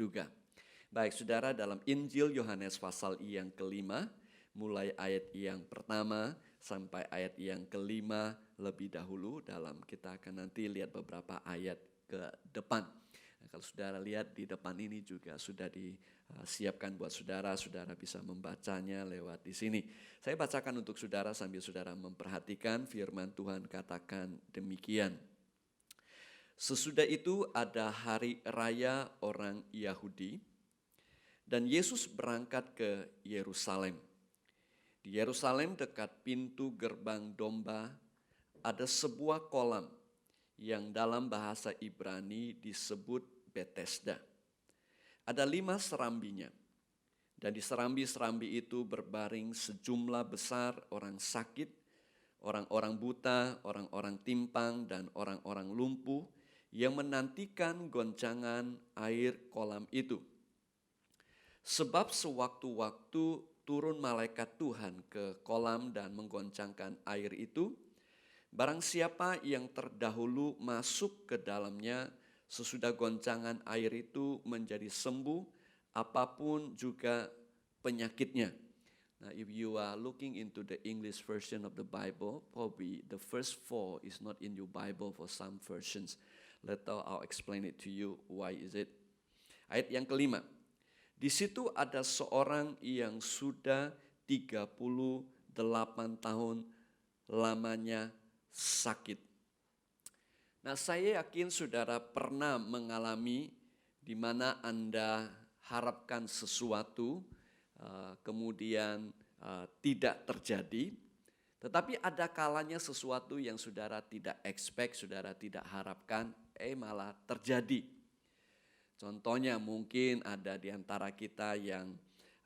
terduga. Baik saudara, dalam Injil Yohanes pasal yang kelima, mulai ayat yang pertama sampai ayat yang kelima lebih dahulu kita akan nanti lihat beberapa ayat ke depan. Nah, kalau saudara lihat di depan ini juga sudah disiapkan buat saudara bisa membacanya lewat di sini. Saya bacakan untuk saudara sambil saudara memperhatikan firman Tuhan katakan demikian. Sesudah itu ada hari raya orang Yahudi dan Yesus berangkat ke Yerusalem. Di Yerusalem dekat pintu gerbang domba ada sebuah kolam yang dalam bahasa Ibrani disebut Betesda. Ada 5 serambinya dan di serambi-serambi itu berbaring sejumlah besar orang sakit, orang-orang buta, orang-orang timpang dan orang-orang lumpuh yang menantikan goncangan air kolam itu. Sebab sewaktu-waktu turun malaikat Tuhan ke kolam dan menggoncangkan air itu, barang siapa yang terdahulu masuk ke dalamnya sesudah goncangan air itu menjadi sembuh apapun juga penyakitnya. Now if you are looking into the English version of the Bible, probably the first 4 is not in your Bible for some versions. Later I'll explain it to you why is it. Ayat yang kelima. Di situ ada seorang yang sudah 38 tahun lamanya sakit. Nah, saya yakin saudara pernah mengalami di mana Anda harapkan sesuatu, kemudian tidak terjadi. Tetapi ada kalanya sesuatu yang saudara tidak expect, saudara tidak harapkan, malah terjadi. Contohnya mungkin ada di antara kita yang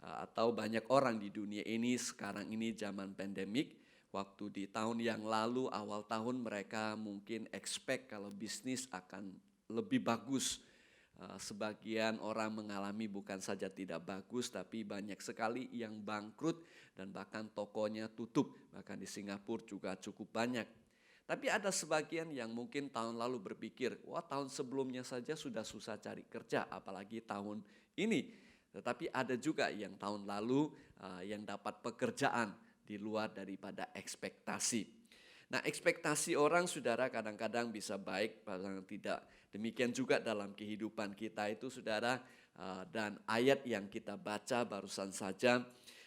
atau banyak orang di dunia ini sekarang ini zaman pandemik, waktu di tahun yang lalu awal tahun mereka mungkin expect kalau bisnis akan lebih bagus. Sebagian orang mengalami bukan saja tidak bagus tapi banyak sekali yang bangkrut dan bahkan tokonya tutup. Bahkan di Singapura juga cukup banyak. Tapi ada sebagian yang mungkin tahun lalu berpikir, wah tahun sebelumnya saja sudah susah cari kerja, apalagi tahun ini. Tetapi ada juga yang tahun lalu yang dapat pekerjaan di luar daripada ekspektasi. Nah, ekspektasi orang saudara kadang-kadang bisa baik, kadang tidak. Demikian juga dalam kehidupan kita itu saudara, dan ayat yang kita baca barusan saja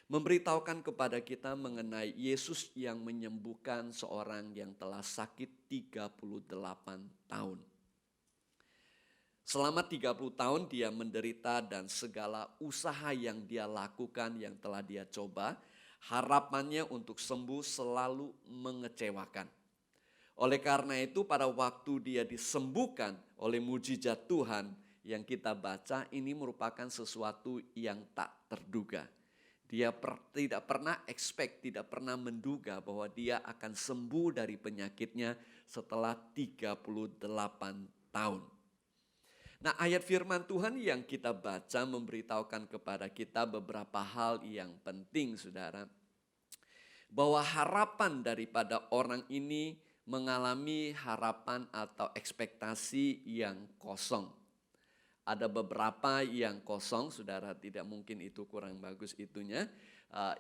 memberitahukan kepada kita mengenai Yesus yang menyembuhkan seorang yang telah sakit 38 tahun. Selama 30 tahun dia menderita dan segala usaha yang dia lakukan, yang telah dia coba, harapannya untuk sembuh selalu mengecewakan. Oleh karena itu pada waktu dia disembuhkan oleh mujizat Tuhan yang kita baca, ini merupakan sesuatu yang tak terduga. Dia tidak pernah expect, tidak pernah menduga bahwa dia akan sembuh dari penyakitnya setelah 38 tahun. Nah, ayat firman Tuhan yang kita baca memberitahukan kepada kita beberapa hal yang penting, saudara. Bahwa harapan daripada orang ini mengalami harapan atau ekspektasi yang kosong. Ada beberapa yang kosong, saudara, tidak mungkin itu kurang bagus itunya.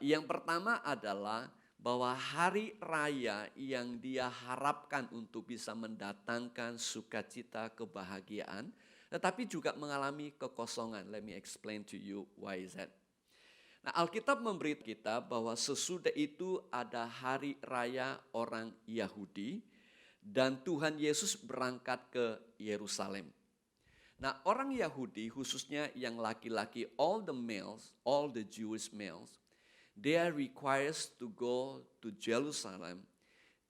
Yang pertama adalah bahwa hari raya yang dia harapkan untuk bisa mendatangkan sukacita, kebahagiaan, tetapi juga mengalami kekosongan. Let me explain to you why is that. Nah, Alkitab memberi kita bahwa sesudah itu ada hari raya orang Yahudi dan Tuhan Yesus berangkat ke Yerusalem. Nah, orang Yahudi khususnya yang laki-laki, all the Jewish males, they are required to go to Jerusalem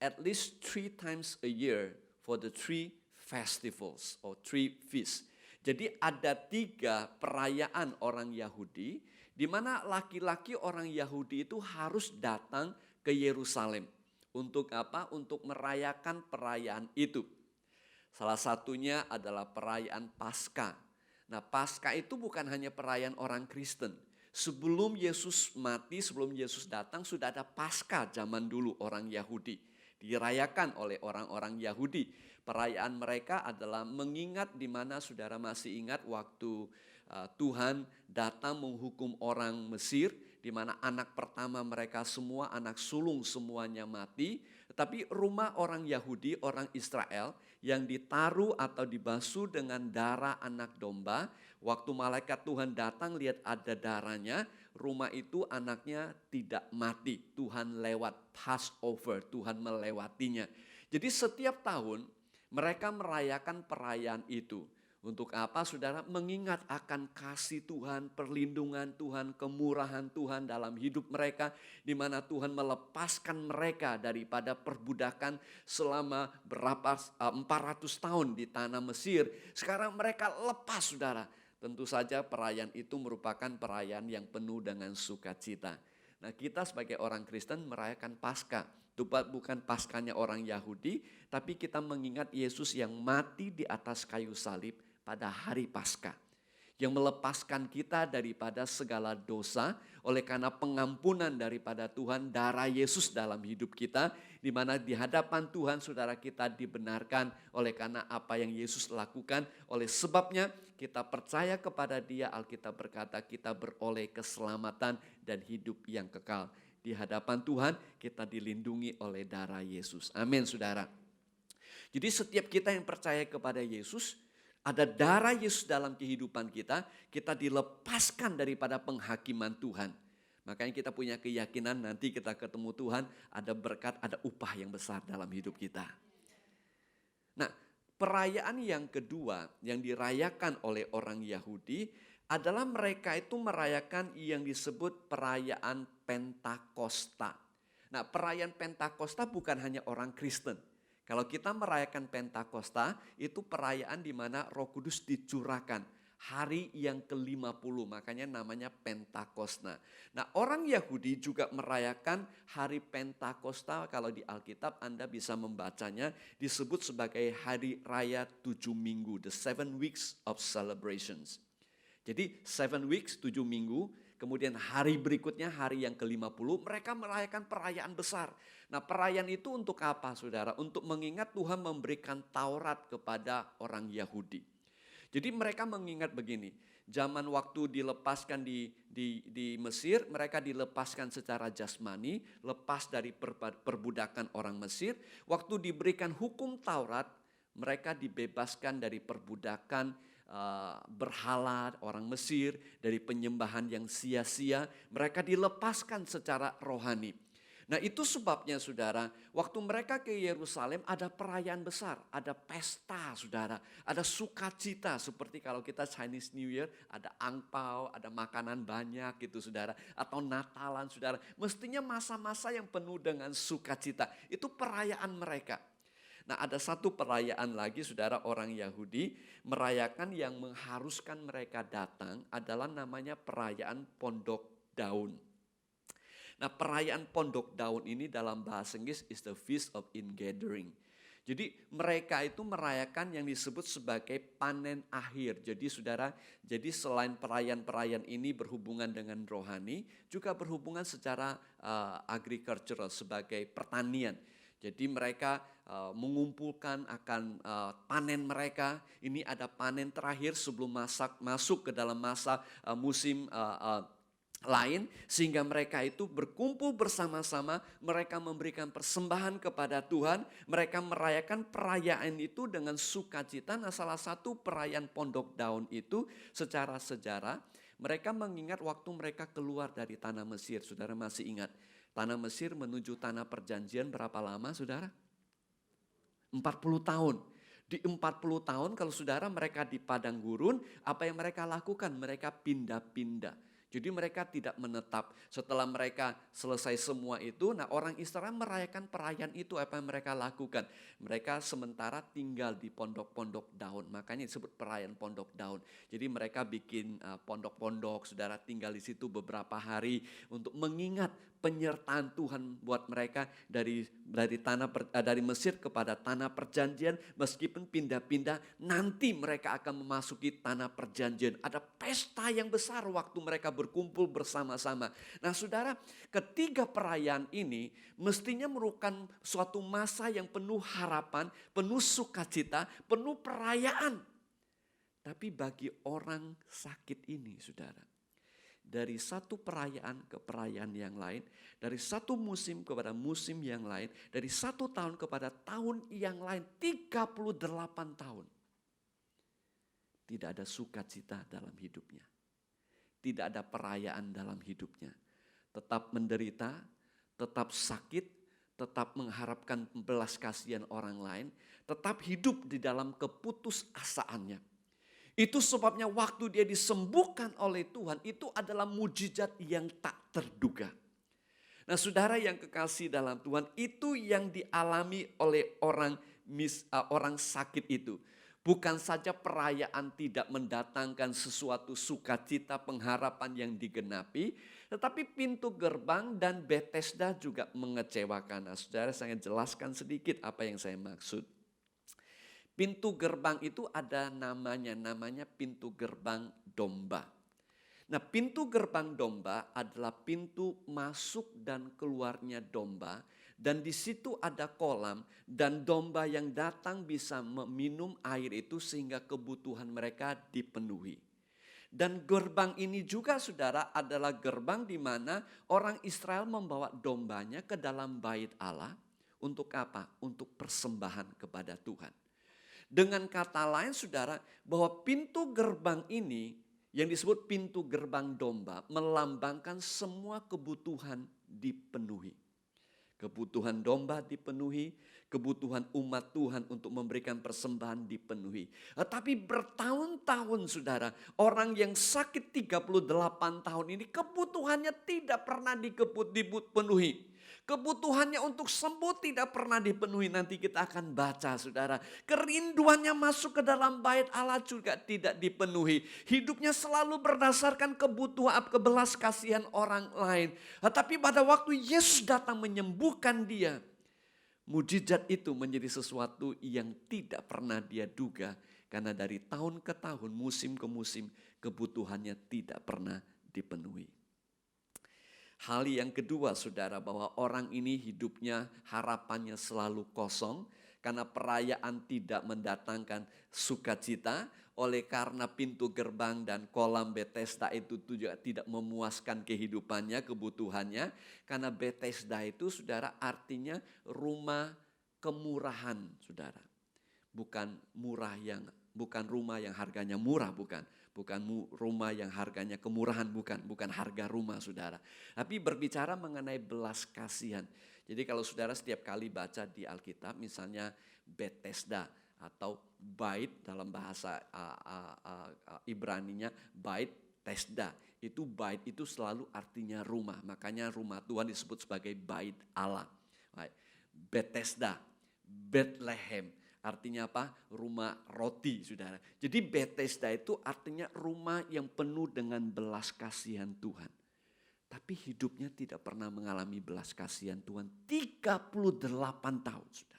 at least 3 times a year for the 3 festivals or 3 feasts. Jadi ada 3 perayaan orang Yahudi di mana laki-laki orang Yahudi itu harus datang ke Yerusalem. Untuk apa? Untuk merayakan perayaan itu. Salah satunya adalah perayaan Paskah. Nah, Paskah itu bukan hanya perayaan orang Kristen. Sebelum Yesus mati, sebelum Yesus datang, sudah ada Paskah zaman dulu orang Yahudi. Dirayakan oleh orang-orang Yahudi. Perayaan mereka adalah mengingat di mana saudara masih ingat waktu Tuhan datang menghukum orang Mesir, di mana anak pertama mereka semua, anak sulung semuanya mati. Tetapi rumah orang Yahudi, orang Israel yang ditaruh atau dibasuh dengan darah anak domba. Waktu malaikat Tuhan datang lihat ada darahnya, rumah itu anaknya tidak mati. Tuhan lewat Passover, Tuhan melewatinya. Jadi setiap tahun mereka merayakan perayaan itu. Untuk apa saudara? Mengingat akan kasih Tuhan, perlindungan Tuhan, kemurahan Tuhan dalam hidup mereka. Di mana Tuhan melepaskan mereka daripada perbudakan selama 400 tahun di tanah Mesir. Sekarang mereka lepas saudara. Tentu saja perayaan itu merupakan perayaan yang penuh dengan sukacita. Nah, kita sebagai orang Kristen merayakan Paskah. Itu bukan Paskahnya orang Yahudi, tapi kita mengingat Yesus yang mati di atas kayu salib pada hari Paskah. Yang melepaskan kita daripada segala dosa oleh karena pengampunan daripada Tuhan, darah Yesus dalam hidup kita. Di mana di hadapan Tuhan saudara kita dibenarkan oleh karena apa yang Yesus lakukan. Oleh sebabnya kita percaya kepada Dia, Alkitab berkata kita beroleh keselamatan dan hidup yang kekal. Di hadapan Tuhan kita dilindungi oleh darah Yesus. Amin saudara. Jadi setiap kita yang percaya kepada Yesus, ada darah Yesus dalam kehidupan kita, kita dilepaskan daripada penghakiman Tuhan. Makanya kita punya keyakinan nanti kita ketemu Tuhan, ada berkat, ada upah yang besar dalam hidup kita. Nah, perayaan yang kedua yang dirayakan oleh orang Yahudi adalah mereka itu merayakan yang disebut perayaan Pentakosta. Nah, perayaan Pentakosta bukan hanya orang Kristen. Kalau kita merayakan Pentakosta, itu perayaan di mana Roh Kudus dicurahkan. Hari yang ke-50, makanya namanya Pentakosta. Nah, orang Yahudi juga merayakan hari Pentakosta. Kalau di Alkitab Anda bisa membacanya, disebut sebagai hari raya 7 minggu, the 7 weeks of celebrations. Jadi 7 weeks, 7 minggu, kemudian hari berikutnya, hari yang ke-50, mereka merayakan perayaan besar. Nah, perayaan itu untuk apa saudara? Untuk mengingat Tuhan memberikan Taurat kepada orang Yahudi. Jadi mereka mengingat begini, zaman waktu dilepaskan di Mesir, mereka dilepaskan secara jasmani, lepas dari perbudakan orang Mesir. Waktu diberikan hukum Taurat, mereka dibebaskan dari perbudakan berhala orang Mesir, dari penyembahan yang sia-sia, mereka dilepaskan secara rohani. Nah, itu sebabnya saudara, waktu mereka ke Yerusalem ada perayaan besar, ada pesta saudara, ada sukacita seperti kalau kita Chinese New Year, ada angpau, ada makanan banyak gitu saudara, atau Natalan saudara. Mestinya masa-masa yang penuh dengan sukacita, itu perayaan mereka. Nah, ada satu perayaan lagi saudara, orang Yahudi merayakan yang mengharuskan mereka datang adalah namanya perayaan Pondok Daun. Nah, perayaan Pondok Daun ini dalam bahasa Inggris is the Feast of Ingathering. Jadi mereka itu merayakan yang disebut sebagai panen akhir. Jadi saudara, jadi selain perayaan-perayaan ini berhubungan dengan rohani, juga berhubungan secara agricultural sebagai pertanian. Jadi mereka mengumpulkan akan panen mereka. Ini ada panen terakhir sebelum masuk ke dalam masa musim lain, sehingga mereka itu berkumpul bersama-sama, mereka memberikan persembahan kepada Tuhan, mereka merayakan perayaan itu dengan sukacita. Nah, salah satu perayaan Pondok Daun itu secara sejarah, mereka mengingat waktu mereka keluar dari tanah Mesir. Saudara masih ingat, tanah Mesir menuju tanah perjanjian berapa lama saudara? 40 tahun. Di 40 tahun kalau saudara mereka di padang gurun, apa yang mereka lakukan? Mereka pindah-pindah. Jadi mereka tidak menetap. Setelah mereka selesai semua itu, nah orang Israel merayakan perayaan itu, apa yang mereka lakukan? Mereka sementara tinggal di pondok-pondok daun, makanya disebut perayaan Pondok Daun. Jadi mereka bikin pondok-pondok, saudara tinggal di situ beberapa hari untuk mengingat penyertaan Tuhan buat mereka dari Mesir kepada tanah perjanjian. Meskipun pindah-pindah, nanti mereka akan memasuki tanah perjanjian. Ada pesta yang besar waktu mereka berkumpul bersama-sama. Nah saudara, ketiga perayaan ini mestinya merupakan suatu masa yang penuh harapan, penuh sukacita, penuh perayaan. Tapi bagi orang sakit ini, saudara, dari satu perayaan ke perayaan yang lain, dari satu musim kepada musim yang lain, dari satu tahun kepada tahun yang lain, 38 tahun. Tidak ada sukacita dalam hidupnya. Tidak ada perayaan dalam hidupnya. Tetap menderita, tetap sakit, tetap mengharapkan belas kasihan orang lain, tetap hidup di dalam keputusasaannya. Itu sebabnya waktu dia disembuhkan oleh Tuhan, itu adalah mujizat yang tak terduga. Nah, saudara yang kekasih dalam Tuhan, itu yang dialami oleh orang sakit itu. Bukan saja perayaan tidak mendatangkan sesuatu sukacita, pengharapan yang digenapi, tetapi pintu gerbang dan Bethesda juga mengecewakan. Nah, saudara, saya jelaskan sedikit apa yang saya maksud. Pintu gerbang itu ada namanya pintu gerbang domba. Nah, pintu gerbang domba adalah pintu masuk dan keluarnya domba. Dan di situ ada kolam dan domba yang datang bisa meminum air itu sehingga kebutuhan mereka dipenuhi. Dan gerbang ini juga, saudara, adalah gerbang di mana orang Israel membawa dombanya ke dalam bait Allah. Untuk apa? Untuk persembahan kepada Tuhan. Dengan kata lain, saudara, bahwa pintu gerbang ini yang disebut pintu gerbang domba melambangkan semua kebutuhan dipenuhi. Kebutuhan domba dipenuhi, kebutuhan umat Tuhan untuk memberikan persembahan dipenuhi. Tetapi bertahun-tahun, saudara, orang yang sakit 38 tahun ini kebutuhannya tidak pernah dipenuhi. Kebutuhannya untuk sembuh tidak pernah dipenuhi. Nanti kita akan baca, saudara. Kerinduannya masuk ke dalam bait Allah juga tidak dipenuhi. Hidupnya selalu berdasarkan kebutuhan, kebelas kasihan orang lain. Tetapi pada waktu Yesus datang menyembuhkan dia, mujizat itu menjadi sesuatu yang tidak pernah dia duga. Karena dari tahun ke tahun, musim ke musim, kebutuhannya tidak pernah dipenuhi. Hal yang kedua, saudara, bahwa orang ini hidupnya harapannya selalu kosong karena perayaan tidak mendatangkan sukacita. Oleh karena pintu gerbang dan kolam Bethesda itu juga tidak memuaskan kehidupannya, kebutuhannya. Karena Bethesda itu, saudara, artinya rumah kemurahan, saudara. Bukan rumah yang harganya murah, bukan rumah yang harganya kemurahan, bukan harga rumah, saudara. Tapi berbicara mengenai belas kasihan. Jadi kalau saudara setiap kali baca di Alkitab, misalnya Bethesda atau bait dalam bahasa Ibraninya, bait Tesda. Itu bait itu selalu artinya rumah. Makanya rumah Tuhan disebut sebagai bait Allah. Bethesda, Bethlehem. Artinya apa? Rumah roti, saudara. Jadi Bethesda itu artinya rumah yang penuh dengan belas kasihan Tuhan. Tapi hidupnya tidak pernah mengalami belas kasihan Tuhan 38 tahun, saudara.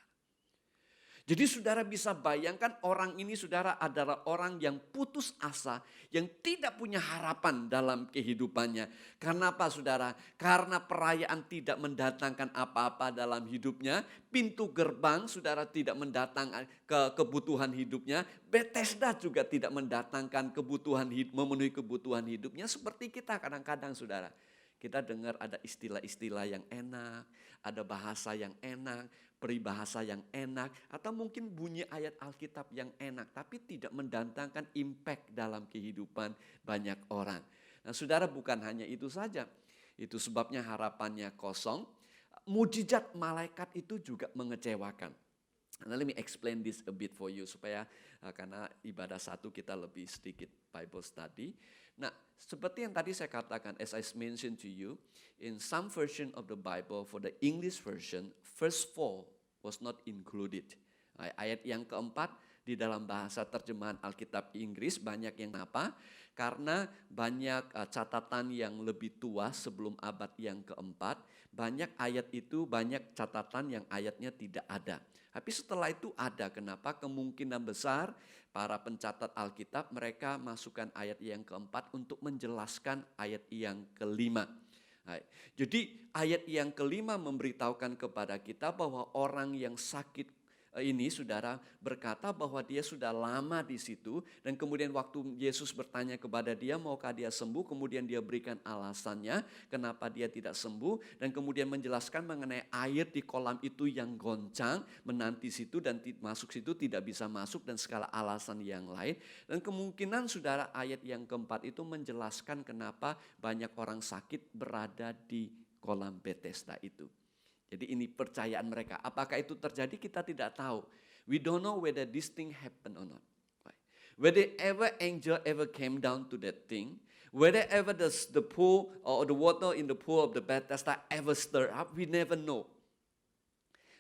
Jadi saudara bisa bayangkan orang ini, saudara, adalah orang yang putus asa, yang tidak punya harapan dalam kehidupannya. Karena apa, saudara? Karena perayaan tidak mendatangkan apa-apa dalam hidupnya. Pintu gerbang, saudara, tidak mendatangkan kebutuhan hidupnya. Bethesda juga tidak mendatangkan memenuhi kebutuhan hidupnya. Seperti kita kadang-kadang, saudara. Kita dengar ada istilah-istilah yang enak, ada bahasa yang enak, peribahasa yang enak, atau mungkin bunyi ayat Alkitab yang enak, tapi tidak mendatangkan impact dalam kehidupan banyak orang. Nah, saudara, bukan hanya itu saja. Itu sebabnya harapannya kosong. Mujizat malaikat itu juga mengecewakan. Nah, let me explain this a bit for you supaya karena ibadah satu kita lebih sedikit Bible study. Nah, seperti yang tadi saya katakan, as I mentioned to you, in some version of the Bible, for the English version, verse 4 was not included. Ayat yang keempat di dalam bahasa terjemahan Alkitab Inggris banyak yang apa? Karena banyak catatan yang lebih tua sebelum abad yang keempat, banyak ayat itu, banyak catatan yang ayatnya tidak ada. Tapi setelah itu ada. Kenapa? Kemungkinan besar para pencatat Alkitab mereka masukkan ayat yang keempat untuk menjelaskan ayat yang kelima. Jadi ayat yang kelima memberitahukan kepada kita bahwa orang yang sakit ini saudara berkata bahwa dia sudah lama di situ dan kemudian waktu Yesus bertanya kepada dia maukah dia sembuh, kemudian dia berikan alasannya kenapa dia tidak sembuh dan kemudian menjelaskan mengenai air di kolam itu yang goncang menanti situ dan masuk situ tidak bisa masuk dan segala alasan yang lain. Dan kemungkinan saudara ayat yang keempat itu menjelaskan kenapa banyak orang sakit berada di kolam Bethesda itu. Jadi ini percayaan mereka. Apakah itu terjadi kita tidak tahu. We don't know whether this thing happened or not. Whether ever angel ever came down to that thing. Whether ever the pool or the water in the pool of the Bethesda ever stirred up. We never know.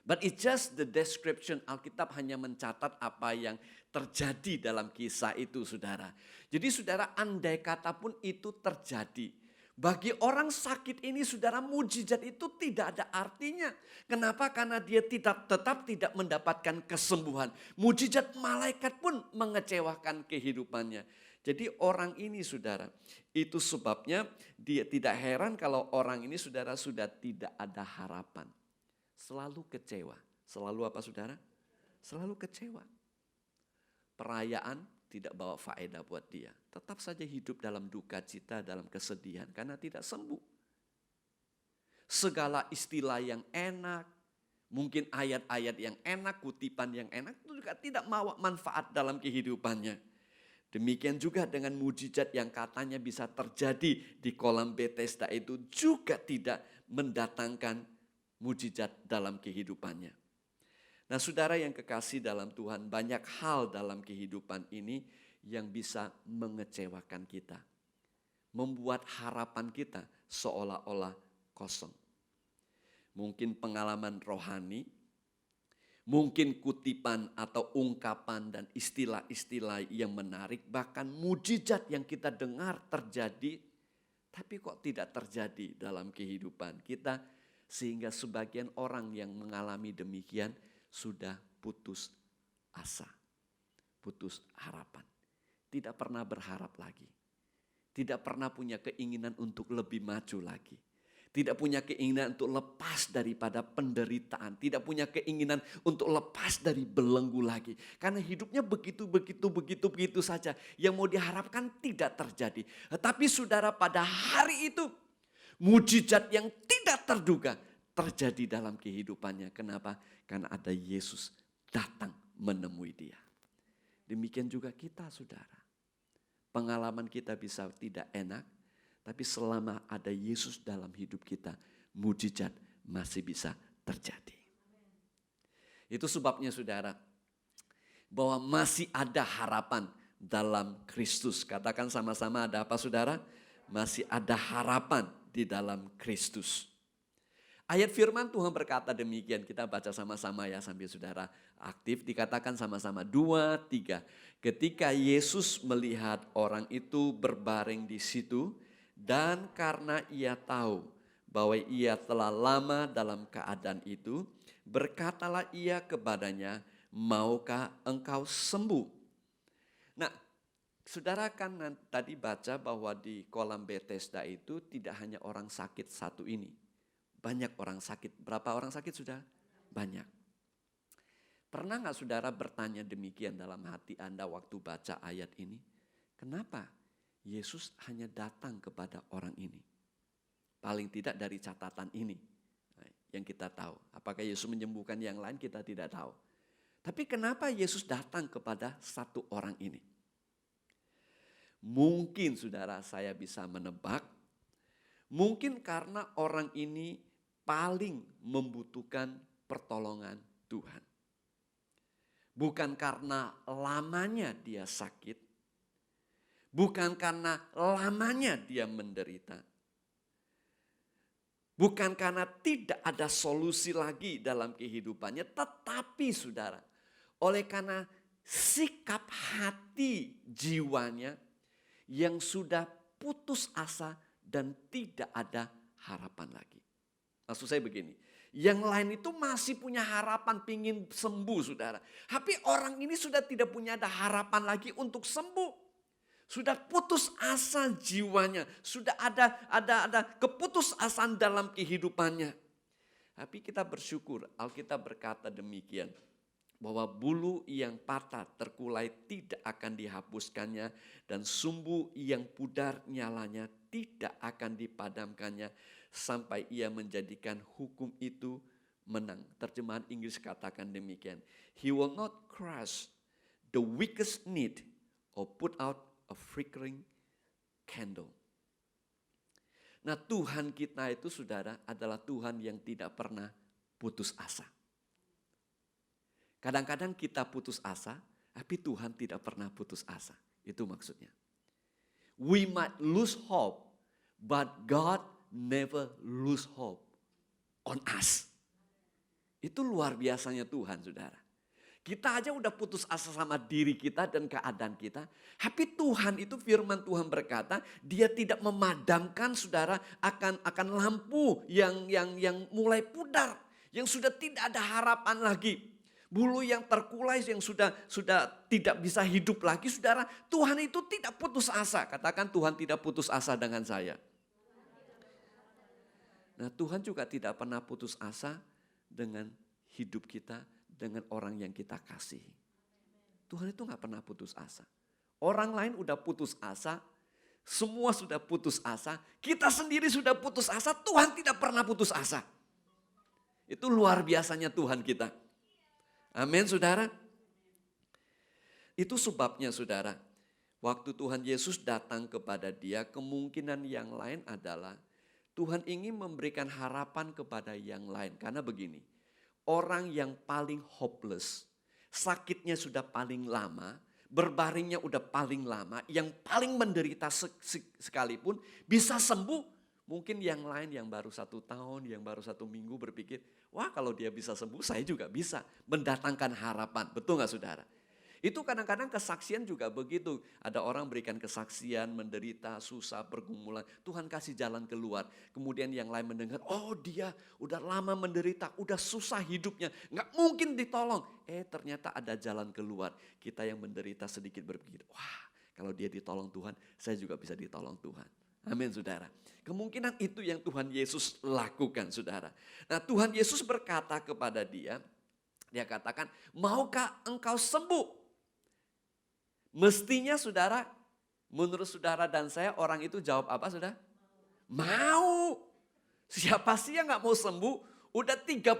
But it's just the description. Alkitab hanya mencatat apa yang terjadi dalam kisah itu saudara. Jadi saudara andai kata pun itu terjadi. Bagi orang sakit ini saudara mujizat itu tidak ada artinya. Kenapa? Karena dia tetap tidak mendapatkan kesembuhan. Mujizat malaikat pun mengecewakan kehidupannya. Jadi orang ini saudara, itu sebabnya dia tidak heran kalau orang ini saudara sudah tidak ada harapan. Selalu kecewa. Selalu apa saudara? Selalu kecewa. Perayaan tidak bawa faedah buat dia. Tetap saja hidup dalam duka cita, dalam kesedihan karena tidak sembuh. Segala istilah yang enak, mungkin ayat-ayat yang enak, kutipan yang enak itu juga tidak membawa manfaat dalam kehidupannya. Demikian juga dengan mujizat yang katanya bisa terjadi di kolam Bethesda itu juga tidak mendatangkan mujizat dalam kehidupannya. Nah saudara yang kekasih dalam Tuhan, banyak hal dalam kehidupan ini yang bisa mengecewakan kita. Membuat harapan kita seolah-olah kosong. Mungkin pengalaman rohani, mungkin kutipan atau ungkapan dan istilah-istilah yang menarik, bahkan mujizat yang kita dengar terjadi, tapi kok tidak terjadi dalam kehidupan kita, sehingga sebagian orang yang mengalami demikian, sudah putus asa, putus harapan. Tidak pernah berharap lagi. Tidak pernah punya keinginan untuk lebih maju lagi. Tidak punya keinginan untuk lepas daripada penderitaan. Tidak punya keinginan untuk lepas dari belenggu lagi. Karena hidupnya begitu saja. Yang mau diharapkan tidak terjadi. Tetapi saudara pada hari itu, mujizat yang tidak terduga terjadi dalam kehidupannya. Kenapa? Karena ada Yesus datang menemui dia. Demikian juga kita saudara. Pengalaman kita bisa tidak enak. Tapi selama ada Yesus dalam hidup kita, mujizat masih bisa terjadi. Itu sebabnya saudara, bahwa masih ada harapan dalam Kristus. Katakan sama-sama ada apa saudara? Masih ada harapan di dalam Kristus. Ayat firman Tuhan berkata demikian, kita baca sama-sama ya sambil saudara aktif. Dikatakan sama-sama 2, 3. Ketika Yesus melihat orang itu berbaring di situ dan karena ia tahu bahwa ia telah lama dalam keadaan itu, berkatalah ia kepadanya, maukah engkau sembuh? Nah, saudara kan tadi baca bahwa di kolam Bethesda itu tidak hanya orang sakit satu ini. Banyak orang sakit. Berapa orang sakit sudah? Banyak. Pernah gak saudara bertanya demikian dalam hati Anda waktu baca ayat ini? Kenapa Yesus hanya datang kepada orang ini? Paling tidak dari catatan ini yang kita tahu. Apakah Yesus menyembuhkan yang lain kita tidak tahu. Tapi kenapa Yesus datang kepada satu orang ini? Mungkin saudara saya bisa menebak. Mungkin karena orang ini paling membutuhkan pertolongan Tuhan. Bukan karena lamanya dia sakit. Bukan karena lamanya dia menderita. Bukan karena tidak ada solusi lagi dalam kehidupannya. Tetapi saudara, oleh karena sikap hati jiwanya yang sudah putus asa dan tidak ada harapan lagi. Maksud saya begini, yang lain itu masih punya harapan pingin sembuh saudara. Tapi orang ini sudah tidak punya ada harapan lagi untuk sembuh. Sudah putus asa jiwanya, sudah ada keputusasaan dalam kehidupannya. Tapi kita bersyukur, Alkitab berkata demikian. bahwa bulu yang patah terkulai tidak akan dihapuskannya dan sumbu yang pudar nyalanya tidak akan dipadamkannya sampai ia menjadikan hukum itu menang. Terjemahan Inggris katakan demikian. He will not crush the weakest need or put out a flickering candle. Nah, Tuhan kita itu saudara adalah Tuhan yang tidak pernah putus asa. Kadang-kadang kita putus asa, tapi Tuhan tidak pernah putus asa. Itu maksudnya. We might lose hope, but God never lose hope on us. Itu luar biasanya Tuhan, saudara. Kita aja udah putus asa sama diri kita dan keadaan kita. Tapi Tuhan itu firman Tuhan berkata, dia tidak memadamkan saudara akan lampu yang mulai pudar. Yang sudah tidak ada harapan lagi. Bulu yang terkulai yang sudah tidak bisa hidup lagi, saudara. Tuhan itu tidak putus asa. Katakan Tuhan tidak putus asa dengan saya. Nah, Tuhan juga tidak pernah putus asa dengan hidup kita, dengan orang yang kita kasihi. Tuhan itu gak pernah putus asa. Orang lain udah putus asa, semua sudah putus asa, kita sendiri sudah putus asa, Tuhan tidak pernah putus asa. Itu luar biasanya Tuhan kita. Amin, saudara. Itu sebabnya saudara, waktu Tuhan Yesus datang kepada dia, kemungkinan yang lain adalah Tuhan ingin memberikan harapan kepada yang lain. Karena begini, orang yang paling hopeless, sakitnya sudah paling lama, berbaringnya udah paling lama, yang paling menderita sekalipun bisa sembuh. Mungkin yang lain yang baru 1 tahun, yang baru 1 minggu berpikir, wah kalau dia bisa sembuh saya juga bisa. Mendatangkan harapan, betul gak saudara? Itu kadang-kadang kesaksian juga begitu. Ada orang berikan kesaksian, menderita, susah, pergumulan. Tuhan kasih jalan keluar. Kemudian yang lain mendengar, oh dia udah lama menderita, udah susah hidupnya. Gak mungkin ditolong. Ternyata ada jalan keluar. Kita yang menderita sedikit berpikir, wah kalau dia ditolong Tuhan, saya juga bisa ditolong Tuhan. Amin, saudara. Kemungkinan itu yang Tuhan Yesus lakukan, saudara. Nah, Tuhan Yesus berkata kepada dia katakan, maukah engkau sembuh? Mestinya saudara, menurut saudara dan saya, orang itu jawab apa saudara? Mau. Siapa sih yang gak mau sembuh? Udah 38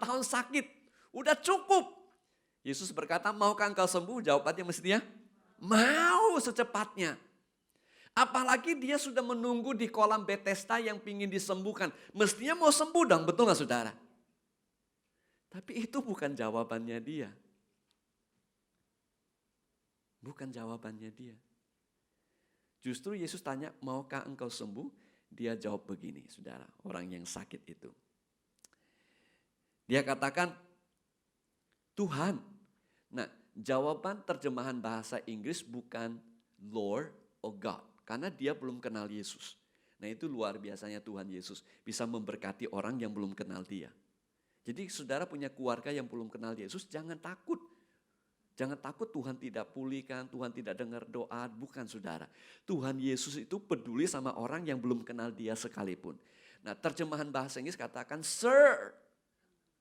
tahun sakit, udah cukup. Yesus berkata, maukah engkau sembuh? Jawabannya mestinya, mau secepatnya. Apalagi dia sudah menunggu di kolam Bethesda yang pingin disembuhkan. Mestinya mau sembuh dong, betul gak saudara? Tapi itu bukan jawabannya dia. Bukan jawabannya dia. Justru Yesus tanya, maukah engkau sembuh? Dia jawab begini, saudara, orang yang sakit itu. Dia katakan, Tuhan. Nah, jawaban terjemahan bahasa Inggris bukan Lord or God. Karena dia belum kenal Yesus. Nah itu luar biasanya Tuhan Yesus. Bisa memberkati orang yang belum kenal dia. Jadi saudara punya keluarga yang belum kenal Yesus, jangan takut. Jangan takut Tuhan tidak pulihkan, Tuhan tidak dengar doa. Bukan saudara. Tuhan Yesus itu peduli sama orang yang belum kenal dia sekalipun. Nah terjemahan bahasa Inggris katakan Sir.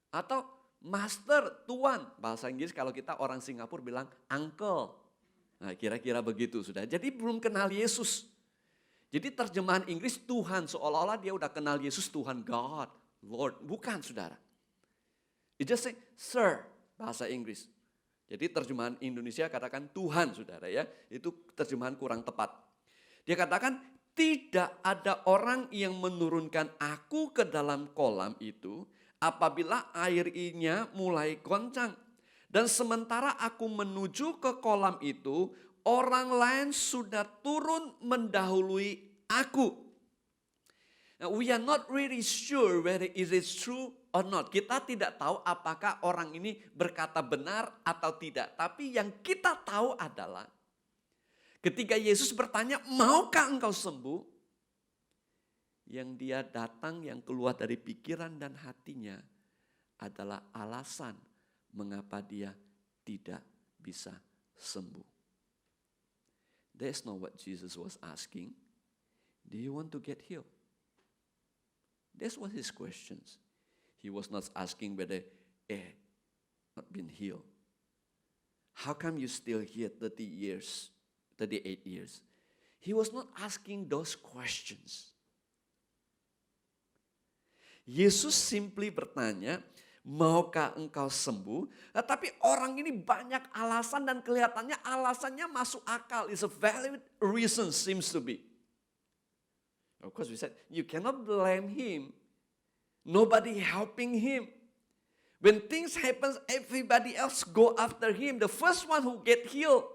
Atau Master, Tuan. Bahasa Inggris kalau kita orang Singapura bilang Uncle. Nah kira-kira begitu sudah. Jadi belum kenal Yesus. Jadi terjemahan Inggris Tuhan, seolah-olah dia udah kenal Yesus, Tuhan, God, Lord. Bukan saudara. It just say Sir, bahasa Inggris. Jadi terjemahan Indonesia katakan Tuhan saudara ya. Itu terjemahan kurang tepat. Dia katakan tidak ada orang yang menurunkan aku ke dalam kolam itu apabila airnya mulai goncang. Dan sementara aku menuju ke kolam itu, orang lain sudah turun mendahului aku. Now, we are not really sure whether it is true or not. Kita tidak tahu apakah orang ini berkata benar atau tidak. Tapi yang kita tahu adalah ketika Yesus bertanya, maukah engkau sembuh? Yang dia datang, yang keluar dari pikiran dan hatinya adalah alasan mengapa dia tidak bisa sembuh. That's not what Jesus was asking. Do you want to get healed? That's what his questions. He was not asking whether, not been healed? How come you still here 30 years, 38 years? He was not asking those questions. Yesus simply bertanya, maukah engkau sembuh? Tetapi orang ini banyak alasan dan kelihatannya alasannya masuk akal. It's a valid reason seems to be. Of course we said, you cannot blame him. Nobody helping him. When things happen, everybody else go after him. The first one who get healed.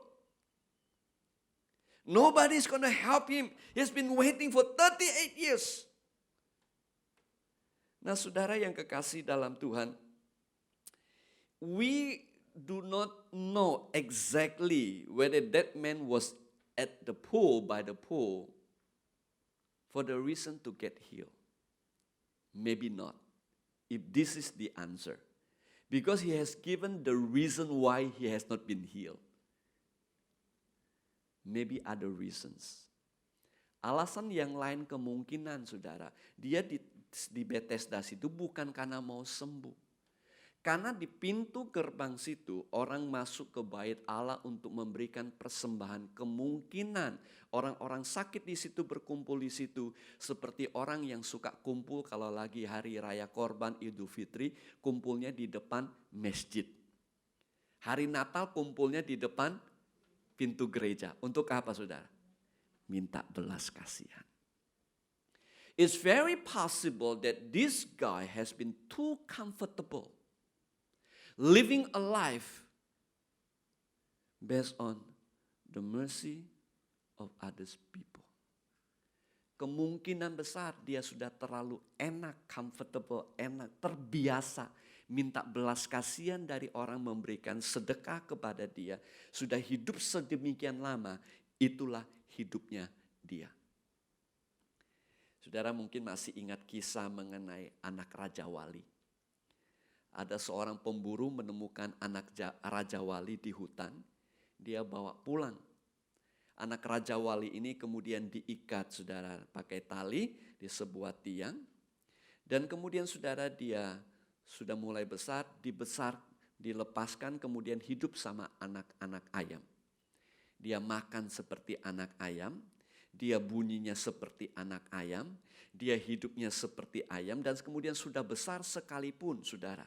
Nobody's going to help him. He's been waiting for 38 years. Nah, saudara yang kekasih dalam Tuhan, we do not know exactly whether that man was at the pool, by the pool, for the reason to get healed. Maybe not, if this is the answer. Because he has given the reason why he has not been healed. Maybe other reasons. Alasan yang lain kemungkinan, saudara, dia di Bethesda situ bukan karena mau sembuh. Karena di pintu gerbang situ orang masuk ke bait Allah untuk memberikan persembahan. Kemungkinan orang-orang sakit di situ berkumpul di situ. Seperti orang yang suka kumpul kalau lagi hari raya korban Idul Fitri, kumpulnya di depan masjid. Hari Natal kumpulnya di depan pintu gereja. Untuk apa, saudara? Minta belas kasihan. It's very possible that this guy has been too comfortable living a life based on the mercy of others people. Kemungkinan besar dia sudah terlalu enak, comfortable, enak, terbiasa minta belas kasihan dari orang memberikan sedekah kepada dia. Sudah hidup sedemikian lama, itulah hidupnya dia. Saudara mungkin masih ingat kisah mengenai anak Raja Wali. Ada seorang pemburu menemukan anak Raja Wali di hutan. Dia bawa pulang. Anak Raja Wali ini kemudian diikat, saudara, pakai tali di sebuah tiang. Dan kemudian saudara dia sudah mulai besar, dilepaskan kemudian hidup sama anak-anak ayam. Dia makan seperti anak ayam. Dia bunyinya seperti anak ayam, dia hidupnya seperti ayam, dan kemudian sudah besar sekalipun, saudara.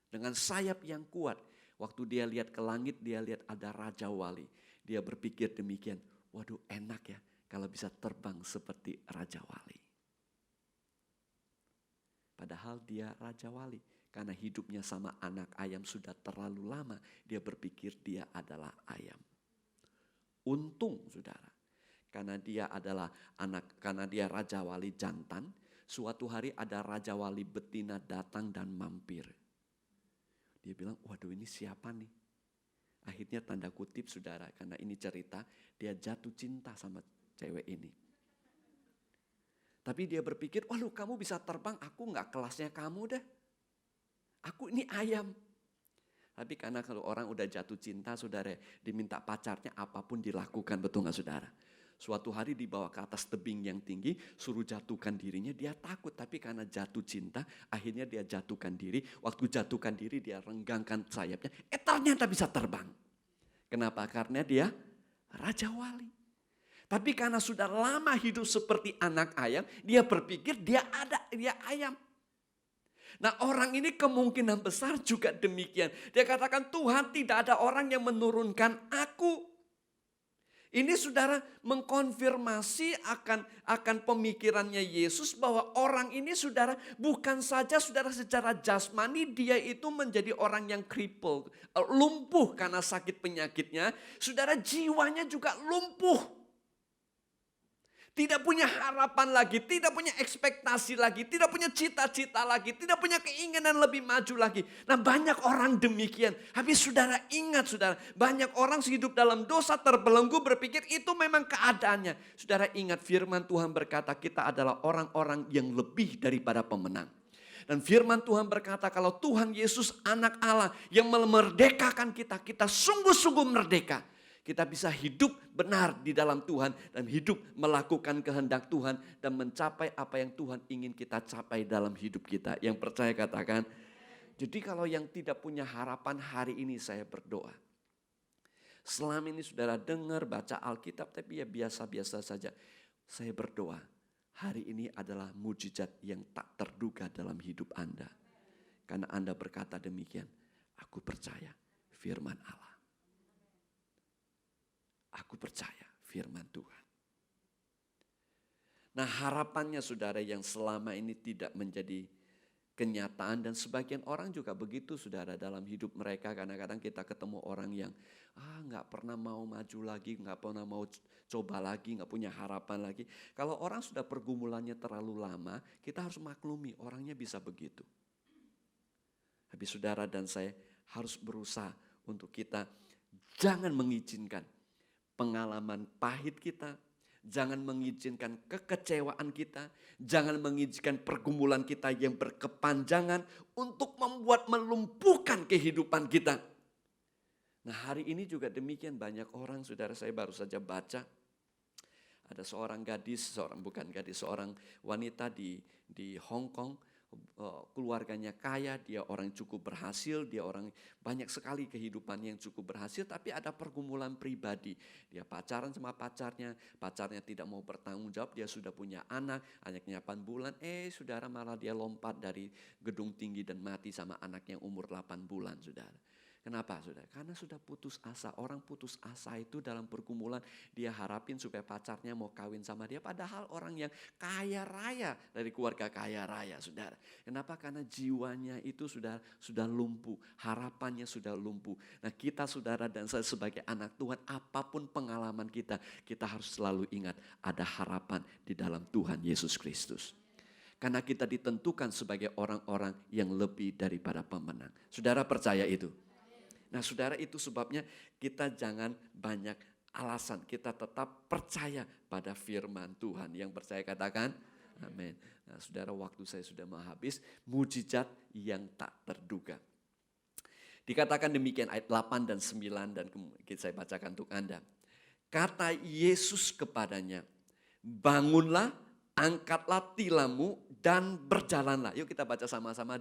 Dengan sayap yang kuat, waktu dia lihat ke langit, dia lihat ada Raja Wali. Dia berpikir demikian, waduh enak ya kalau bisa terbang seperti Raja Wali. Padahal dia Raja Wali, karena hidupnya sama anak ayam sudah terlalu lama, dia berpikir dia adalah ayam. Untung, saudara. Karena dia adalah karena dia Raja Wali jantan, suatu hari ada Raja Wali betina datang dan mampir. Dia bilang, waduh ini siapa nih? Akhirnya tanda kutip, saudara, karena ini cerita, dia jatuh cinta sama cewek ini. Tapi dia berpikir, waduh kamu bisa terbang, aku gak kelasnya kamu deh. Aku ini ayam. Tapi karena kalau orang udah jatuh cinta, saudara, diminta pacarnya apapun dilakukan, betul gak saudara? Suatu hari dibawa ke atas tebing yang tinggi, suruh jatuhkan dirinya, dia takut. Tapi karena jatuh cinta, akhirnya dia jatuhkan diri. Waktu jatuhkan diri, dia renggangkan sayapnya. Ternyata bisa terbang. Kenapa? Karena dia Raja Wali. Tapi karena sudah lama hidup seperti anak ayam, dia berpikir dia ayam. Nah orang ini kemungkinan besar juga demikian. Dia katakan, Tuhan tidak ada orang yang menurunkan aku. Ini saudara mengkonfirmasi akan pemikirannya Yesus bahwa orang ini saudara bukan saja saudara secara jasmani dia itu menjadi orang yang cripple, lumpuh karena sakit penyakitnya. Saudara jiwanya juga lumpuh. Tidak punya harapan lagi, tidak punya ekspektasi lagi, tidak punya cita-cita lagi, tidak punya keinginan lebih maju lagi. Nah banyak orang demikian. Tapi saudara ingat saudara, banyak orang hidup dalam dosa terbelenggu berpikir itu memang keadaannya. Saudara ingat firman Tuhan berkata kita adalah orang-orang yang lebih daripada pemenang. Dan firman Tuhan berkata kalau Tuhan Yesus anak Allah yang memerdekakan kita, kita sungguh-sungguh merdeka. Kita bisa hidup benar di dalam Tuhan dan hidup melakukan kehendak Tuhan dan mencapai apa yang Tuhan ingin kita capai dalam hidup kita. Yang percaya katakan, Jadi kalau yang tidak punya harapan, hari ini saya berdoa. Selama ini saudara dengar baca Alkitab tapi ya biasa-biasa saja. Saya berdoa, hari ini adalah mujizat yang tak terduga dalam hidup Anda. Karena Anda berkata demikian, aku percaya firman Allah. Aku percaya firman Tuhan. Nah, harapannya saudara yang selama ini tidak menjadi kenyataan, dan sebagian orang juga begitu saudara dalam hidup mereka. Kadang-kadang kita ketemu orang yang nggak pernah mau maju lagi, nggak pernah mau coba lagi, nggak punya harapan lagi. Kalau orang sudah pergumulannya terlalu lama, kita harus maklumi orangnya bisa begitu. Tapi saudara dan saya harus berusaha untuk kita jangan mengizinkan pengalaman pahit kita, jangan mengizinkan kekecewaan kita, jangan mengizinkan pergumulan kita yang berkepanjangan untuk membuat melumpuhkan kehidupan kita. Nah, hari ini juga demikian, banyak orang, saudara, saya baru saja baca ada seorang wanita di Hong Kong. Keluarganya kaya, dia orang cukup berhasil, dia orang banyak sekali kehidupannya yang cukup berhasil, tapi ada pergumulan pribadi. Dia pacaran sama pacarnya tidak mau bertanggung jawab, dia sudah punya anaknya 8 bulan, saudara, malah dia lompat dari gedung tinggi dan mati sama anaknya umur 8 bulan, saudara. Kenapa, saudara? Karena sudah putus asa. Orang putus asa itu dalam pergumulan, dia harapin supaya pacarnya mau kawin sama dia. Padahal orang yang kaya raya, dari keluarga kaya raya, saudara. Kenapa? Karena jiwanya itu sudah lumpuh. Harapannya sudah lumpuh. Nah, kita, saudara dan saya sebagai anak Tuhan, apapun pengalaman kita harus selalu ingat ada harapan di dalam Tuhan Yesus Kristus. Karena kita ditentukan sebagai orang-orang yang lebih daripada pemenang. Saudara percaya itu? Nah, saudara, itu sebabnya kita jangan banyak alasan. Kita tetap percaya pada firman Tuhan. Yang percaya katakan amin. Nah, saudara, waktu saya sudah mau habis. Mujizat yang tak terduga. Dikatakan demikian ayat 8 dan 9 dan saya bacakan untuk Anda. Kata Yesus kepadanya, bangunlah, angkatlah tilammu dan berjalanlah. Yuk kita baca sama-sama.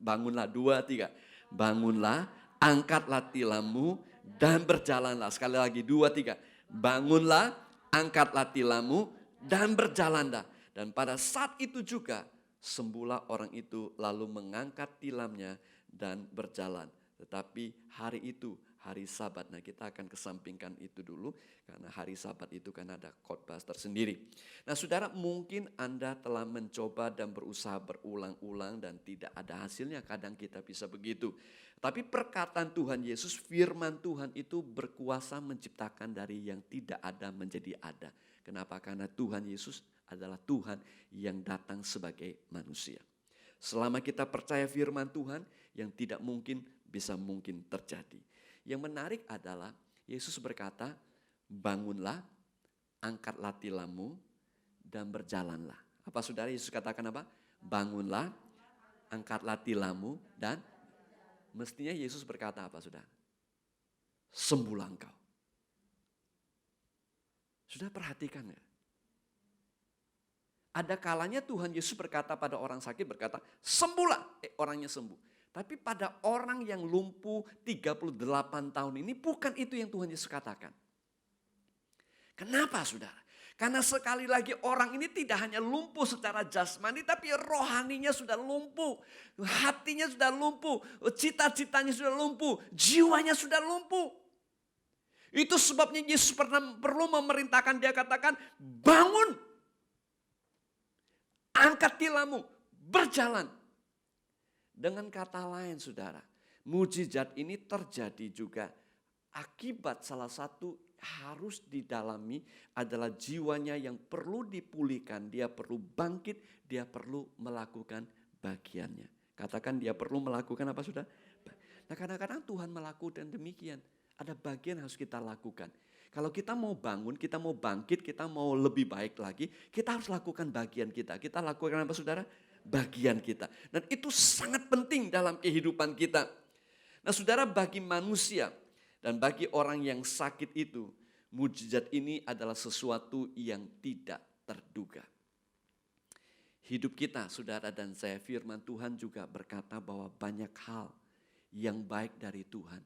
Bangunlah, 2, 3. Bangunlah, angkatlah tilammu dan berjalanlah. Sekali lagi, 2, 3. Bangunlah, angkatlah tilammu dan berjalanlah. Dan pada saat itu juga sembuhlah orang itu, lalu mengangkat tilamnya dan berjalan. Tetapi hari itu, hari Sabat. Nah, kita akan kesampingkan itu dulu karena hari Sabat itu kan ada khotbah tersendiri. Nah, saudara, mungkin Anda telah mencoba dan berusaha berulang-ulang dan tidak ada hasilnya. Kadang kita bisa begitu. Tapi perkataan Tuhan Yesus, firman Tuhan itu berkuasa menciptakan dari yang tidak ada menjadi ada. Kenapa? Karena Tuhan Yesus adalah Tuhan yang datang sebagai manusia. Selama kita percaya firman Tuhan, yang tidak mungkin bisa mungkin terjadi. Yang menarik adalah Yesus berkata, bangunlah, angkatlah tilammu dan berjalanlah. Apa saudara, Yesus katakan apa? Bangunlah, angkatlah tilammu dan mestinya Yesus berkata apa, saudara? Sembuhlah engkau. Sudah perhatikan ya? Ada kalanya Tuhan Yesus berkata pada orang sakit, berkata, sembuhlah. Orangnya sembuh. Tapi pada orang yang lumpuh 38 tahun ini, bukan itu yang Tuhan Yesus katakan. Kenapa, saudara? Karena sekali lagi orang ini tidak hanya lumpuh secara jasmani, tapi rohaninya sudah lumpuh. Hatinya sudah lumpuh, cita-citanya sudah lumpuh, jiwanya sudah lumpuh. Itu sebabnya Yesus perlu memerintahkan, dia katakan, bangun, angkat tilammu, berjalan. Dengan kata lain, saudara, mujizat ini terjadi juga akibat salah satu harus didalami adalah jiwanya yang perlu dipulihkan. Dia perlu bangkit, dia perlu melakukan bagiannya. Katakan dia perlu melakukan apa, sudah? Nah, kadang-kadang Tuhan melakukan demikian. Ada bagian yang harus kita lakukan. Kalau kita mau bangun, kita mau bangkit, kita mau lebih baik lagi, kita harus lakukan bagian kita. Kita lakukan apa, saudara? Bagian kita. Dan itu sangat penting dalam kehidupan kita. Nah, saudara, bagi manusia dan bagi orang yang sakit itu, mujizat ini adalah sesuatu yang tidak terduga. hidup kita, saudara dan saya, firman Tuhan juga berkata bahwa banyak hal yang baik dari Tuhan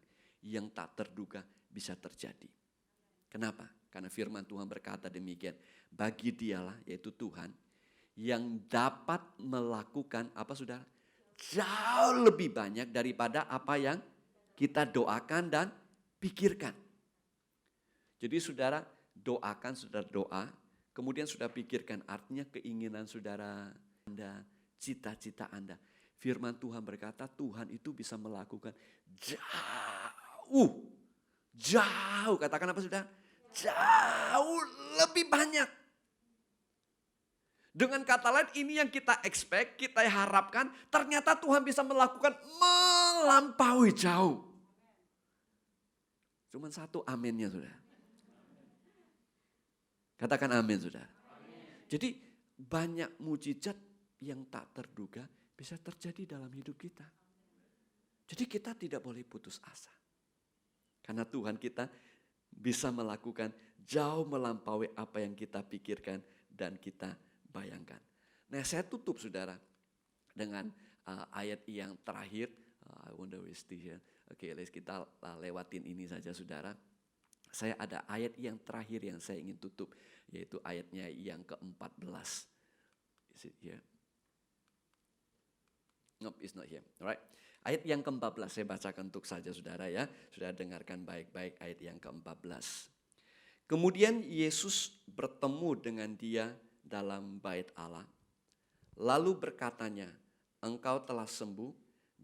yang tak terduga bisa terjadi. Kenapa? Karena firman Tuhan berkata demikian, bagi dialah yaitu Tuhan yang dapat melakukan apa saudara? Jauh lebih banyak daripada apa yang kita doakan dan pikirkan. Jadi saudara doakan, saudara doa, kemudian sudah pikirkan, artinya keinginan saudara, Anda, cita-cita Anda. Firman Tuhan berkata Tuhan itu bisa melakukan jauh, katakan apa saudara? Jauh lebih banyak. Dengan kata lain ini yang kita expect, kita harapkan, ternyata Tuhan bisa melakukan melampaui jauh. Cuman satu aminnya saudara. Katakan amin saudara. Jadi banyak mujizat yang tak terduga bisa terjadi dalam hidup kita. Jadi kita tidak boleh putus asa. Karena Tuhan kita bisa melakukan jauh melampaui apa yang kita pikirkan dan kita bayangkan. Nah saya tutup saudara dengan ayat yang terakhir. I wonder where is here. Oke, kita lewatin ini saja saudara. Saya ada ayat yang terakhir yang saya ingin tutup, yaitu ayatnya yang ke-14. Is it here? Nope, it's not here. Alright. Ayat yang ke-14 saya bacakan untuk saja saudara ya. Sudah dengarkan baik-baik ayat yang ke-14. Kemudian Yesus bertemu dengan dia dalam bait Allah. Lalu berkatanya, engkau telah sembuh,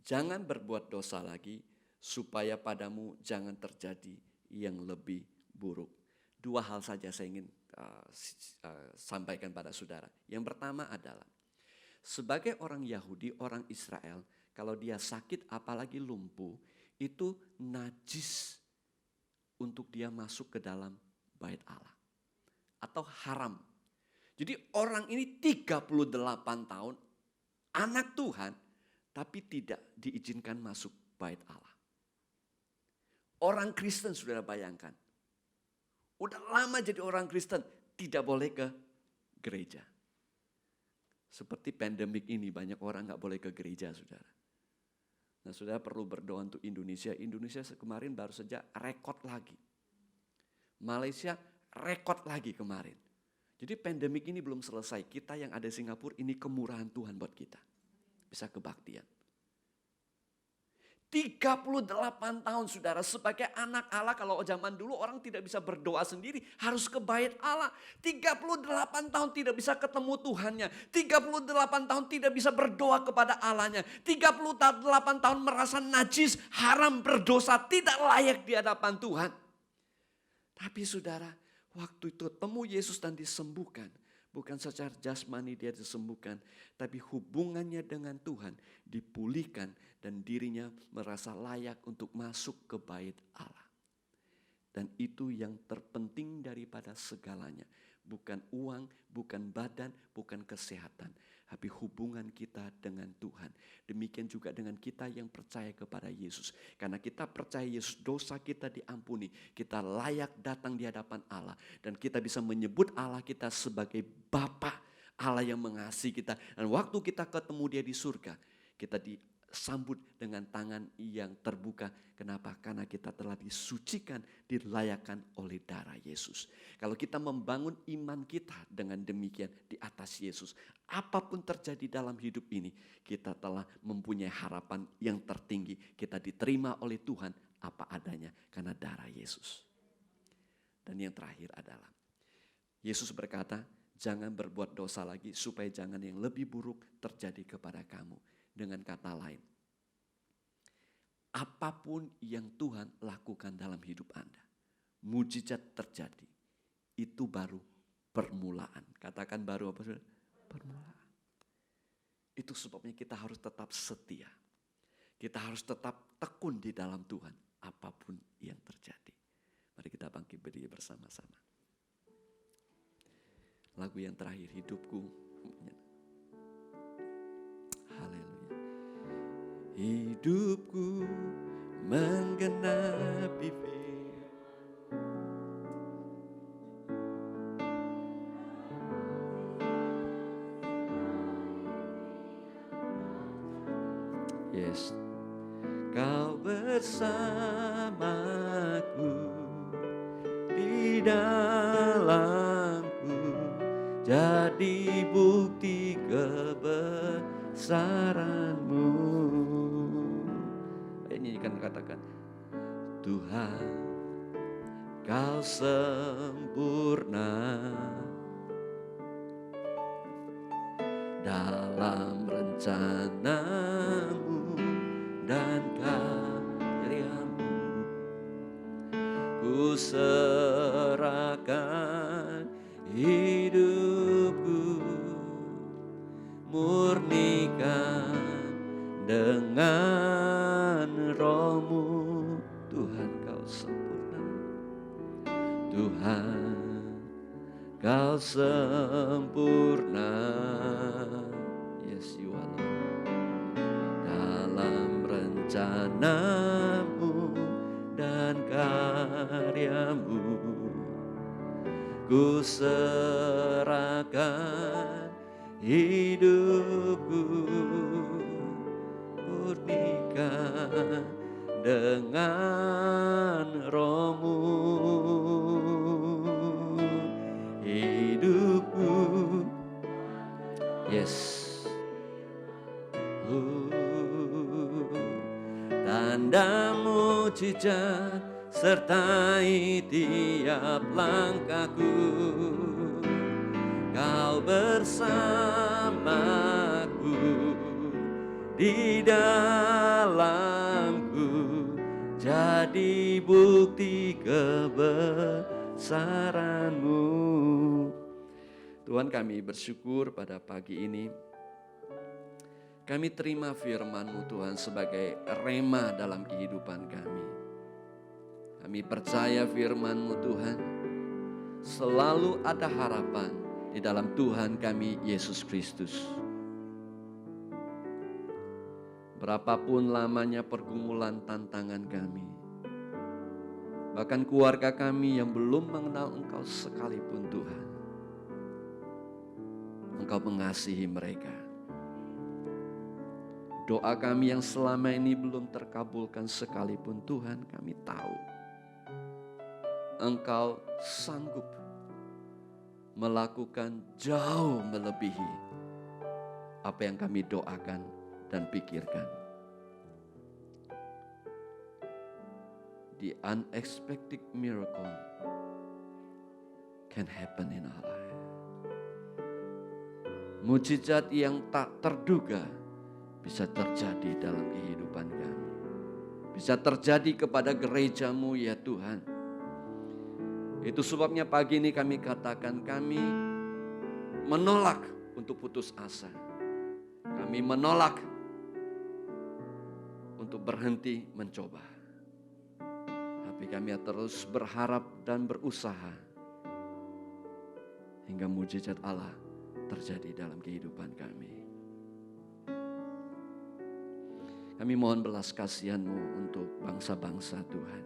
jangan berbuat dosa lagi, supaya padamu jangan terjadi yang lebih buruk. Dua hal saja saya ingin sampaikan pada saudara. Yang pertama adalah, sebagai orang Yahudi, orang Israel, kalau dia sakit apalagi lumpuh, itu najis untuk dia masuk ke dalam bait Allah. Atau haram. Jadi orang ini 38 tahun, anak Tuhan, tapi tidak diizinkan masuk bait Allah. Orang Kristen saudara bayangkan. Udah lama jadi orang Kristen, tidak boleh ke gereja. Seperti pandemik ini banyak orang gak boleh ke gereja saudara. Nah saudara perlu berdoa untuk Indonesia. Indonesia kemarin baru saja rekod lagi. Malaysia rekod lagi kemarin. Jadi pandemik ini belum selesai. Kita yang ada di Singapura ini kemurahan Tuhan buat kita. Bisa kebaktian. 38 tahun saudara sebagai anak Allah, kalau zaman dulu orang tidak bisa berdoa sendiri, harus ke bait Allah. 38 tahun tidak bisa ketemu Tuhannya. 38 tahun tidak bisa berdoa kepada Allahnya. 38 tahun merasa najis, haram, berdosa, tidak layak di hadapan Tuhan. Tapi saudara, waktu itu temu Yesus dan disembuhkan. Bukan secara jasmani dia disembuhkan, tapi hubungannya dengan Tuhan dipulihkan dan dirinya merasa layak untuk masuk ke bait Allah. Dan itu yang terpenting daripada segalanya. Bukan uang, bukan badan, bukan kesehatan. Tapi hubungan kita dengan Tuhan. Demikian juga dengan kita yang percaya kepada Yesus. Karena kita percaya Yesus, dosa kita diampuni. Kita layak datang di hadapan Allah. Dan kita bisa menyebut Allah kita sebagai Bapa, Allah yang mengasihi kita. Dan waktu kita ketemu dia di surga, kita disambut dengan tangan yang terbuka. Kenapa? Karena kita telah disucikan, dilayakkan oleh darah Yesus. Kalau kita membangun iman kita dengan demikian di atas Yesus, apapun terjadi dalam hidup ini, kita telah mempunyai harapan yang tertinggi. Kita diterima oleh Tuhan apa adanya karena darah Yesus. Dan yang terakhir adalah, Yesus berkata, jangan berbuat dosa lagi supaya jangan yang lebih buruk terjadi kepada kamu. Dengan kata lain, apapun yang Tuhan lakukan dalam hidup Anda, mujizat terjadi, itu baru permulaan. Katakan baru apa? Permulaan. Itu sebabnya kita harus tetap setia. Kita harus tetap tekun di dalam Tuhan, apapun yang terjadi. Mari kita bangkit berdiri bersama-sama. Lagu yang terakhir, hidupku. Haleluya. Hidupku menggenapi firman. Yes. Kau bersamaku di dalamku, jadi bukti kebesaran-Mu. Ini kan katakan, Tuhan, Kau sempurna dalam rencana-Mu dan karya-Mu. Ku serahkan hidupku, murnikan dengan Roh-Mu. Tuhan, Kau sempurna. Tuhan, Kau sempurna. Yes, you are Lord. Dalam rencana-Mu dan karya-Mu, ku serahkan hidupku, murnikan dengan Roh-Mu. Hidupku, yes, tanda mujizat sertai tiap langkahku. Kau bersamaku di dalamku, jadi bukti kebesaran-Mu. Tuhan, kami bersyukur pada pagi ini. Kami terima firman-Mu Tuhan sebagai rema dalam kehidupan kami. Kami percaya firman-Mu Tuhan, selalu ada harapan di dalam Tuhan kami Yesus Kristus. Berapapun lamanya pergumulan tantangan kami, bahkan keluarga kami yang belum mengenal Engkau sekalipun Tuhan, Engkau mengasihi mereka. Doa kami yang selama ini belum terkabulkan sekalipun Tuhan, kami tahu Engkau sanggup melakukan jauh melebihi apa yang kami doakan dan pikirkan. The unexpected miracle can happen in our life. Mujizat yang tak terduga bisa terjadi dalam kehidupan kami. Bisa terjadi kepada gereja-Mu ya Tuhan. Itu sebabnya pagi ini kami katakan, kami menolak untuk putus asa. Kami menolak untuk berhenti mencoba. Tapi kami terus berharap dan berusaha hingga mujizat Allah terjadi dalam kehidupan kami. Kami mohon belas kasihan-Mu untuk bangsa-bangsa Tuhan.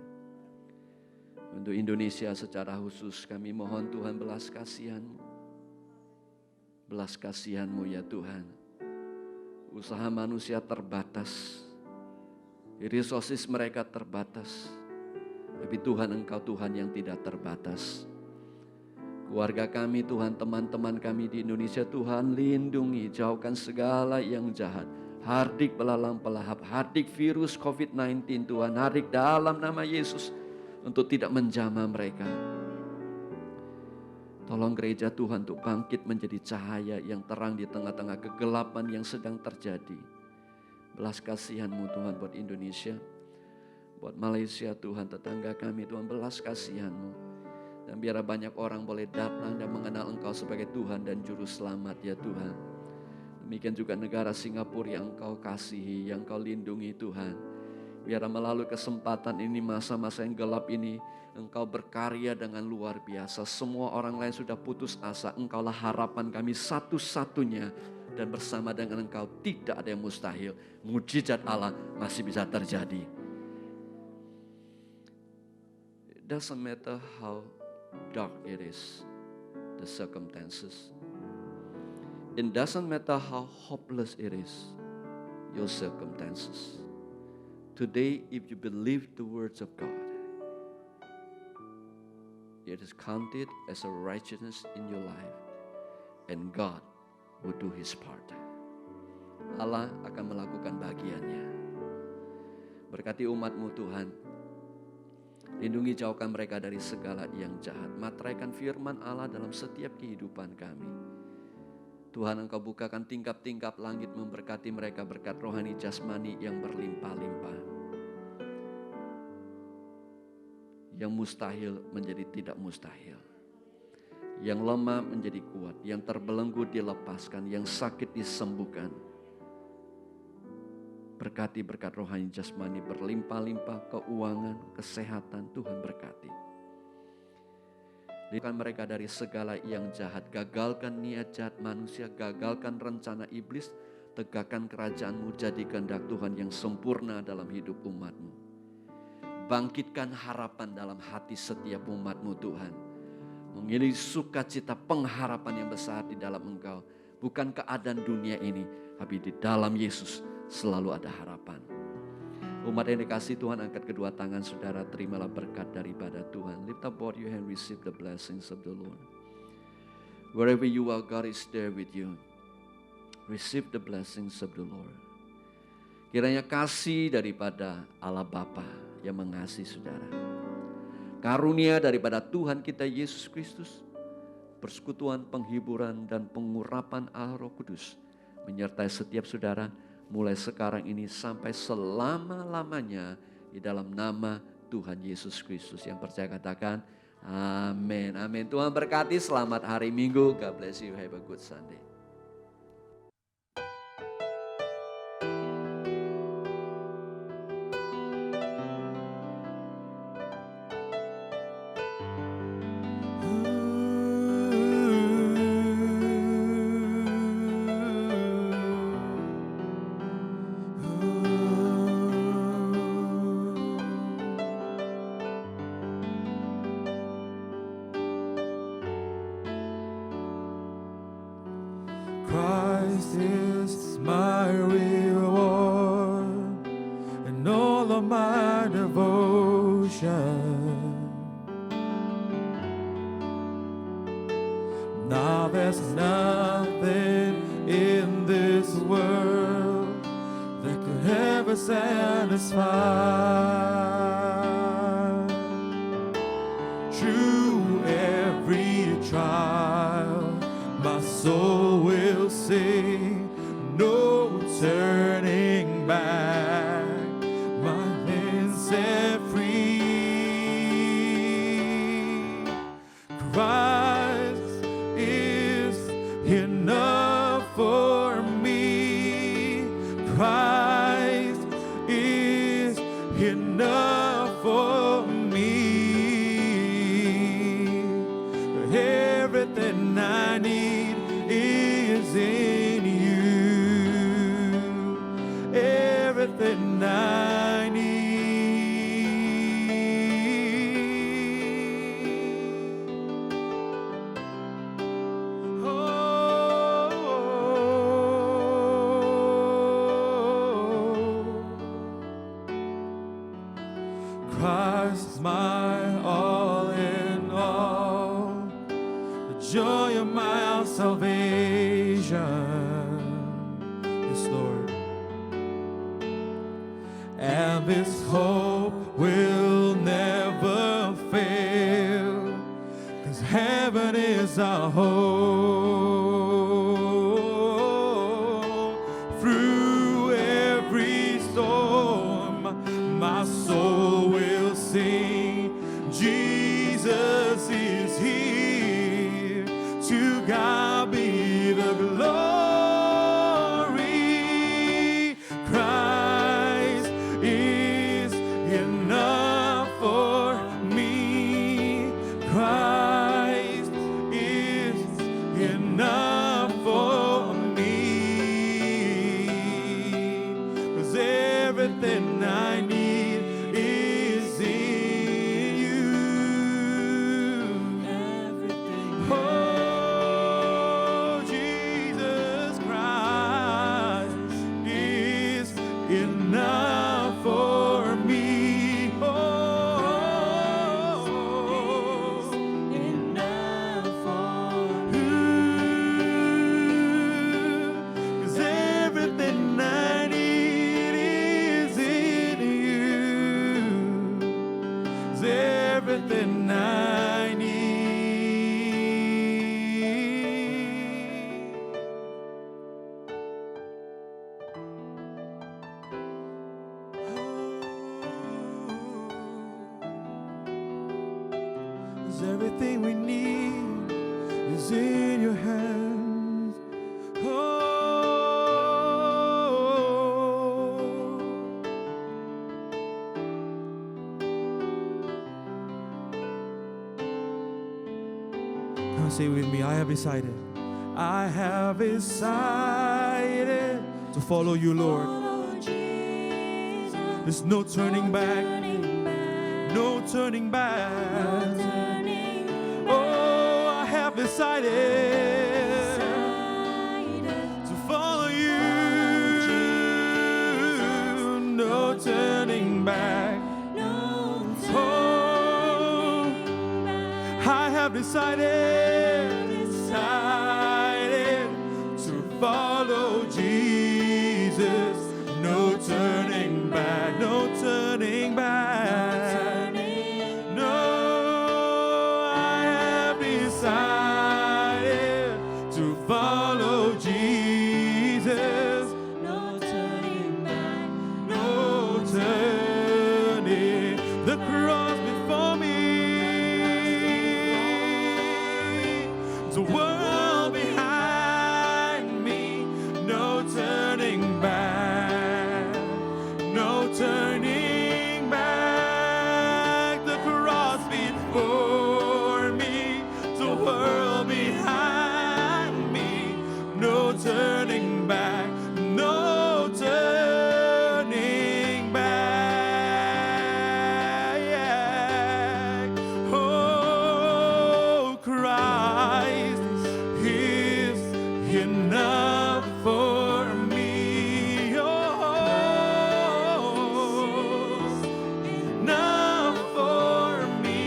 Untuk Indonesia secara khusus kami mohon Tuhan belas kasihan-Mu. Belas kasihan-Mu ya Tuhan. Usaha manusia terbatas. Resources mereka terbatas. Tapi Tuhan, Engkau Tuhan yang tidak terbatas. Keluarga kami Tuhan, teman-teman kami di Indonesia Tuhan, lindungi, jauhkan segala yang jahat. Hardik belalang pelahap, hardik virus COVID-19 Tuhan, hardik dalam nama Yesus untuk tidak menjamah mereka. Tolong gereja Tuhan untuk bangkit menjadi cahaya yang terang di tengah-tengah kegelapan yang sedang terjadi. Belas kasihan-Mu Tuhan buat Indonesia, buat Malaysia Tuhan, tetangga kami Tuhan, belas kasihan-Mu. Dan biar banyak orang boleh datang dan mengenal Engkau sebagai Tuhan dan Juru Selamat ya Tuhan. Demikian juga negara Singapura yang Engkau kasihi, yang Engkau lindungi Tuhan. Biar melalui kesempatan ini, masa-masa yang gelap ini, Engkau berkarya dengan luar biasa. Semua orang lain sudah putus asa, Engkaulah harapan kami satu-satunya. Dan bersama dengan Engkau tidak ada yang mustahil. Mujizat Allah masih bisa terjadi. It doesn't matter how dark it is, the circumstances. It doesn't matter how hopeless it is. your circumstances. Today, if you believe the words of God, it is counted as a righteousness in your life, and God will do His part. Allah akan melakukan bagiannya. Berkati umat-Mu Tuhan. Lindungi, jauhkan mereka dari segala yang jahat. Materaikan firman Allah dalam setiap kehidupan kami. Tuhan, Engkau bukakan tingkap-tingkap langit memberkati mereka berkat rohani jasmani yang berlimpah-limpah. Yang mustahil menjadi tidak mustahil. Yang lemah menjadi kuat. Yang terbelenggu dilepaskan. Yang sakit disembuhkan. Berkati berkat rohani jasmani berlimpah-limpah, keuangan, kesehatan, Tuhan berkati. Lindungi mereka dari segala yang jahat, gagalkan niat jahat manusia, gagalkan rencana iblis, tegakkan kerajaan-Mu, jadi kehendak Tuhan yang sempurna dalam hidup umat-Mu. Bangkitkan harapan dalam hati setiap umat-Mu Tuhan. Memiliki sukacita pengharapan yang besar di dalam Engkau. Bukan keadaan dunia ini, tapi di dalam Yesus selalu ada harapan. Umat yang dikasih Tuhan, angkat kedua tangan saudara, terimalah berkat daripada Tuhan. Lift up both your hand, receive the blessings of the Lord. Wherever you are, God is there with you. Receive the blessings of the Lord. Kiranya kasih daripada Allah Bapa yang mengasihi saudara, karunia daripada Tuhan kita Yesus Kristus, persekutuan, penghiburan, dan pengurapan Allah Roh Kudus menyertai setiap saudara, mulai sekarang ini sampai selama-lamanya di dalam nama Tuhan Yesus Kristus. Yang percaya katakan amin. Amin. Tuhan berkati, selamat hari Minggu. God bless you. Have a good Sunday. Christ is my reward and all of my devotion. Now there's nothing in this world that could ever satisfy. Through every trial, my soul will sing, no turning back. My hands set free. Christ is enough for me. Christ is enough for me. Everything I need is in you. Everything I need. Christ is my all in all, the joy of my salvation. Yes, Lord. And this hope will never fail, 'cause heaven is our home. Through every storm, my soul will sing, Jesus is here. To God be the glory. Christ is enough for me. Christ is say with me, I have decided. I have decided to follow you, Lord. There's no turning back. No turning back. Oh, I have decided to follow you. No turning back. Oh, I have decided to follow Jesus. No turning back. No turning back. To follow Jesus, no turning back, no turning. The cross before me, the world behind me, no turning back, no turning back. The cross before me, the world behind me, no turning back, no turning back. Oh, Christ is enough for me. Oh, enough for me.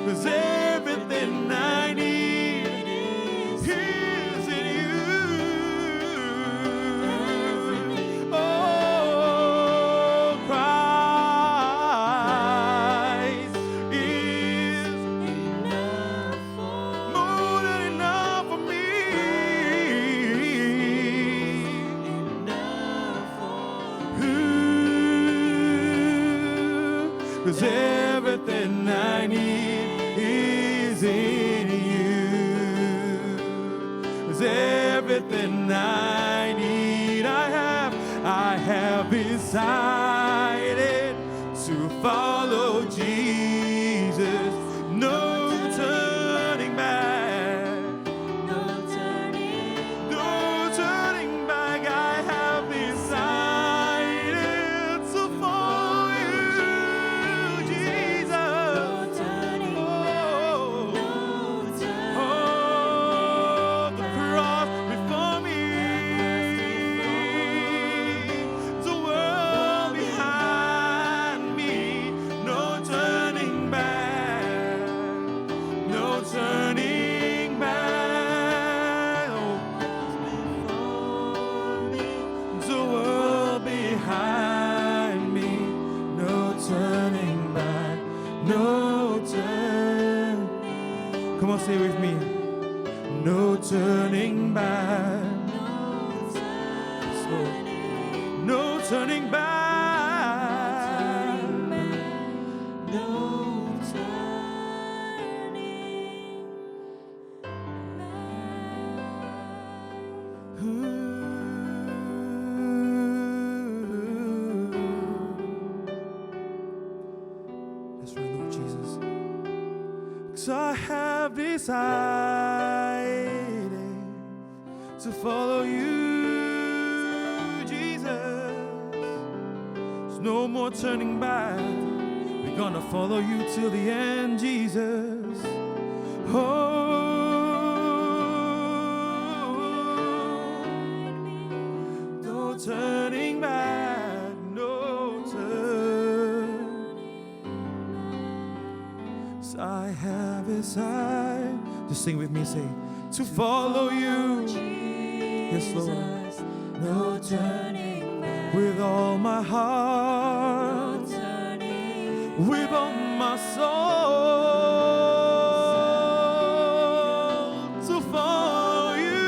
'Cause everything I need is in you. Oh, Christ is more than enough for me. 'Cause everything I need is in you. 'Cause everything I need, I have decided to follow Jesus. No turning back. No turning back. I have decided to follow you, Jesus. Oh, the cross before me, the world behind me, no turning back, no turning back. The world behind me, no turning back, no turning. Come on, say it with me. No turning back. Yes, Lord. No turning back. That's right, Lord Jesus. 'Cause I have decided to follow you, Jesus. There's no more turning back. We're gonna follow you till the end, Jesus. Oh, no turning back, no turning. So I have decided. Just sing with me, say, to follow you. Yes, Lord. No turning back. With all my heart, with all my soul, to follow you.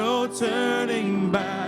No turning back.